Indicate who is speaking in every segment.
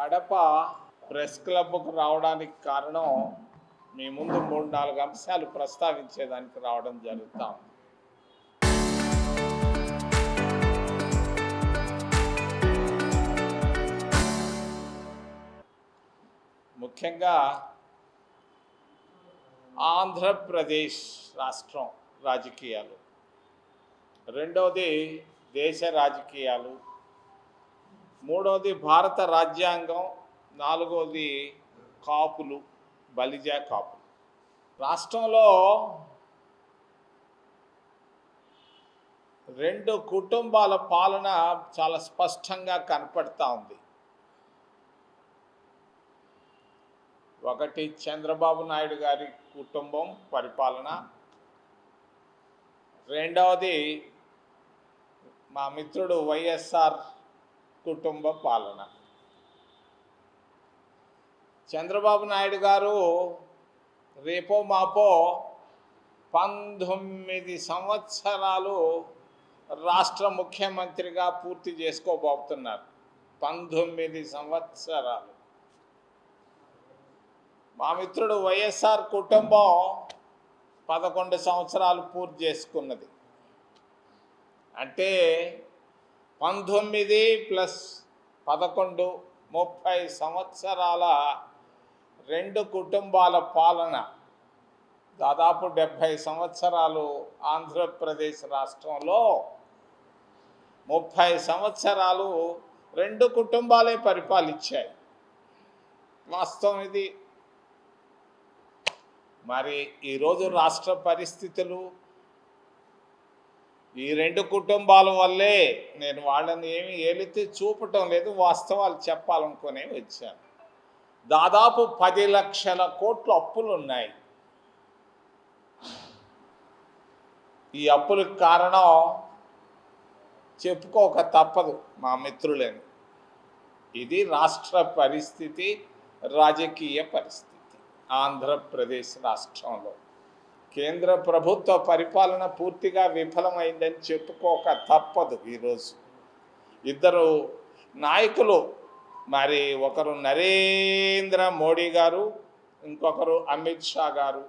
Speaker 1: Kadapa press క్లబ్కు రావడానికి కారణం మీ ముందు 3-4 అంశాలు ప్రస్తావించేదానికి రావడం జరుగుతాం. ముఖ్యంగా ఆంధ్రప్రదేశ్ రాష్ట్రం రాజకీయాలు, రెండవది దేశ రాజకీయాలు, మూడవది భారత రాజ్యాంగం, నాలుగవది కాపులు, బలిజ కాపులు. రాష్ట్రంలో 2 కుటుంబాల పాలన చాలా స్పష్టంగా కనపడతా ఉంది. ఒకటి చంద్రబాబు నాయుడు గారి కుటుంబం పరిపాలన, రెండవది మా మిత్రుడు వైఎస్ఆర్ కుటుంబ పాలన. చంద్రబాబు నాయుడు గారు రేపో మాపో 19 సంవత్సరాలు రాష్ట్ర ముఖ్యమంత్రిగా పూర్తి చేసుకోబోతున్నారు. 19 సంవత్సరాలు. మా మిత్రుడు వైఎస్ఆర్ కుటుంబం 11 సంవత్సరాలు పూర్తి చేసుకున్నది. అంటే 19 + 11 30 సంవత్సరాల 2 కుటుంబాల పాలన. దాదాపు 70 సంవత్సరాలు ఆంధ్రప్రదేశ్ రాష్ట్రంలో 30 సంవత్సరాలు 2 కుటుంబాలే పరిపాలించాయి. వాస్తవం ఇది. మరి ఈరోజు రాష్ట్ర పరిస్థితులు ఈ 2 కుటుంబాల వల్లే. నేను వాళ్ళని ఏమి ఏలితే చూపటం లేదు, వాస్తవాలు చెప్పాలనుకునే వచ్చాను. దాదాపు 10 లక్షల కోట్ల అప్పులు ఉన్నాయి. ఈ అప్పులకు కారణం చెప్పుకోక తప్పదు మా మిత్రులని. ఇది రాష్ట్ర పరిస్థితి, రాజకీయ పరిస్థితి. ఆంధ్రప్రదేశ్ రాష్ట్రంలో కేంద్ర ప్రభుత్వ పరిపాలన పూర్తిగా విఫలమైందని చెప్పుకోక తప్పదు. ఈరోజు 2 నాయకులు, మరి ఒకరు నరేంద్ర మోడీ గారు, ఇంకొకరు అమిత్ షా గారు,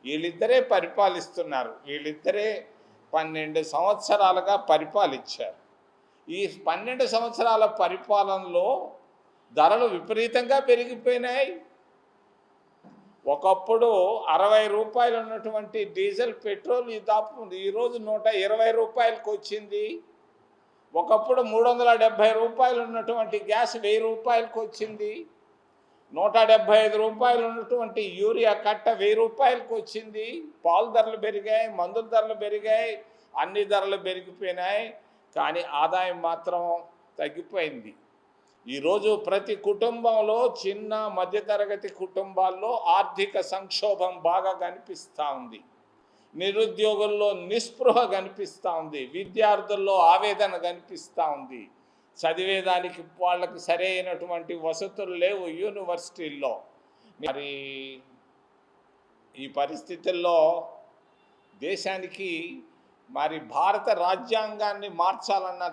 Speaker 1: వీళ్ళిద్దరే పరిపాలిస్తున్నారు. వీళ్ళిద్దరే 12 సంవత్సరాలుగా పరిపాలించారు. ఈ 12 సంవత్సరాల పరిపాలనలో ధరలు విపరీతంగా పెరిగిపోయినాయి. ఒకప్పుడు 60 రూపాయలు ఉన్నటువంటి డీజిల్, పెట్రోల్ ఈరోజు 120 రూపాయలకు వచ్చింది. ఒకప్పుడు 370 రూపాయలు ఉన్నటువంటి గ్యాస్ 1000 రూపాయలకు వచ్చింది. 175 రూపాయలు ఉన్నటువంటి యూరియా కట్ట 1000 రూపాయలకు వచ్చింది. పాలు ధరలు పెరిగాయి, మందుల ధరలు పెరిగాయి, అన్ని ధరలు పెరిగిపోయినాయి. కానీ ఆదాయం మాత్రం తగ్గిపోయింది. ఈరోజు ప్రతి కుటుంబంలో, చిన్న మధ్యతరగతి కుటుంబాల్లో ఆర్థిక సంక్షోభం బాగా కనిపిస్తూ ఉంది. నిరుద్యోగుల్లో నిస్పృహ కనిపిస్తూ ఉంది. విద్యార్థుల్లో ఆవేదన కనిపిస్తూ ఉంది. చదివేదానికి వాళ్ళకి సరైనటువంటి వసతులు లేవు యూనివర్సిటీల్లో. మరి ఈ పరిస్థితుల్లో దేశానికి మరి భారత రాజ్యాంగాన్ని మార్చాలన్న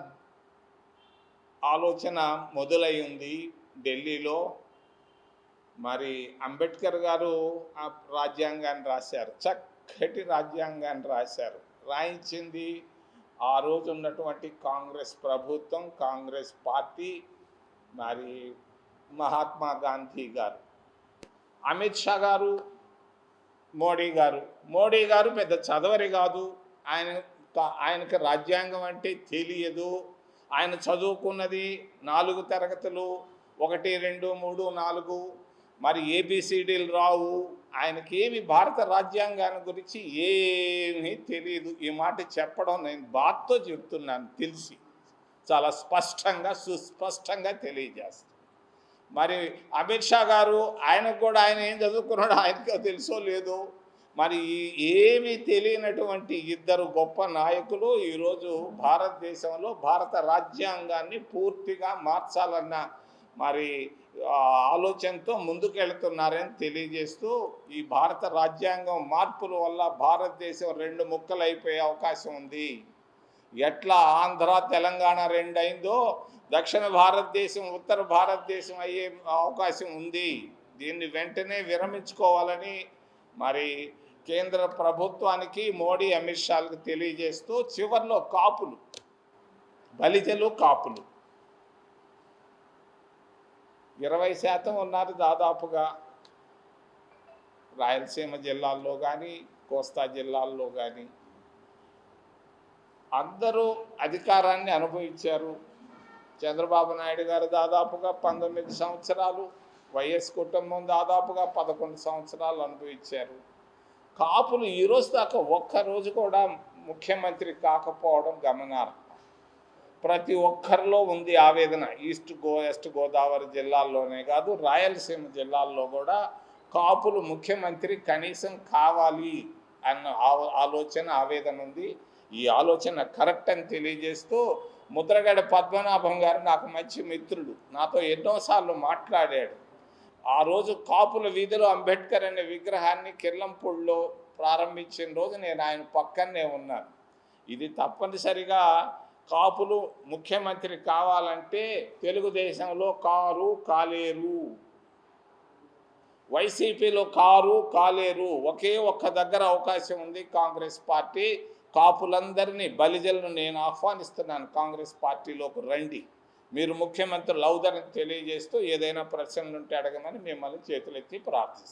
Speaker 1: ఆలోచన మొదలై ఉంది ఢిల్లీలో. మరి అంబేద్కర్ గారు ఆ రాజ్యాంగాన్ని రాశారు, చక్కటి రాజ్యాంగాన్ని రాశారు. రాయించింది ఆ రోజు ఉన్నటువంటి కాంగ్రెస్ ప్రభుత్వం, కాంగ్రెస్ పార్టీ, మరి మహాత్మా గాంధీ గారు. అమిత్ షా గారు, మోడీ గారు పెద్ద చదవరి కాదు. ఆయనకు రాజ్యాంగం అంటే తెలియదు. ఆయన చదువుకున్నది 4 తరగతులు, 1, 2, 3, 4, మరి ABCDలు రావు. ఆయనకేమి భారత రాజ్యాంగాన్ని గురించి ఏమీ తెలియదు. ఈ మాట చెప్పడం నేను బాధతో చెప్తున్నాను, తెలిసి చాలా స్పష్టంగా సుస్పష్టంగా తెలియజేస్తాను. మరి అమిత్ షా గారు, ఆయనకు కూడా ఆయన ఏం చదువుకున్నాడో ఆయనకు తెలుసో లేదో. మరి ఏమీ తెలియనటువంటి 2 గొప్ప నాయకులు ఈరోజు భారతదేశంలో భారత రాజ్యాంగాన్ని పూర్తిగా మార్చాలన్న మరి ఆలోచనతో ముందుకెళ్తున్నారని తెలియజేస్తూ, ఈ భారత రాజ్యాంగం మార్పుల వల్ల భారతదేశం 2 ముక్కలు అయిపోయే అవకాశం ఉంది. ఎట్లా ఆంధ్ర తెలంగాణ రెండు అయిందో దక్షిణ భారతదేశం ఉత్తర భారతదేశం అయ్యే అవకాశం ఉంది. దీన్ని వెంటనే విరమించుకోవాలని మరి కేంద్ర ప్రభుత్వానికి మోడీ అమిత్ షాలకు తెలియజేస్తూ చివరిలో కాపులు, బలిజలు కాపులు 20% ఉన్నారు దాదాపుగా రాయలసీమ జిల్లాల్లో కానీ కోస్తా జిల్లాల్లో కానీ. అందరూ అధికారాన్ని అనుభవించారు. చంద్రబాబు నాయుడు గారు దాదాపుగా 19 సంవత్సరాలు, వైఎస్ కుటుంబం దాదాపుగా 11 సంవత్సరాలు అనుభవించారు. కాపులు ఈరోజు దాకా ఒక్కరోజు కూడా ముఖ్యమంత్రి కాకపోవడం గమనార్హం. ప్రతి ఒక్కరిలో ఉంది ఆవేదన. వెస్ట్ గోదావరి జిల్లాల్లోనే కాదు, రాయలసీమ జిల్లాల్లో కూడా కాపులు ముఖ్యమంత్రి కనీసం కావాలి అన్న ఆలోచన, ఆవేదన ఉంది. ఈ ఆలోచన కరెక్ట్ అని తెలియజేస్తూ ముద్రగడ పద్మనాభం గారు నాకు మంచి మిత్రుడు, నాతో ఎన్నోసార్లు మాట్లాడాడు. ఆ రోజు కాపుల వీధిలో అంబేద్కర్ అనే విగ్రహాన్ని కిర్లంపూడిలో ప్రారంభించిన రోజు నేను ఆయన పక్కనే ఉన్నాను. ఇది తప్పనిసరిగా కాపులు ముఖ్యమంత్రి కావాలంటే తెలుగుదేశంలో కారు కాలేరు, వైసీపీలో కారు కాలేరు. ఒకే ఒక్క దగ్గర అవకాశం ఉంది, కాంగ్రెస్ పార్టీ. కాపులందరినీ, బలిజలను నేను ఆహ్వానిస్తున్నాను, కాంగ్రెస్ పార్టీలోకి రండి, మీరు ముఖ్యమంత్రులు అవుతారని తెలియజేస్తూ ఏదైనా ప్రశ్నలు ఉంటే అడగమని మిమ్మల్ని చేతులెత్తి ప్రార్థిస్తున్నాను.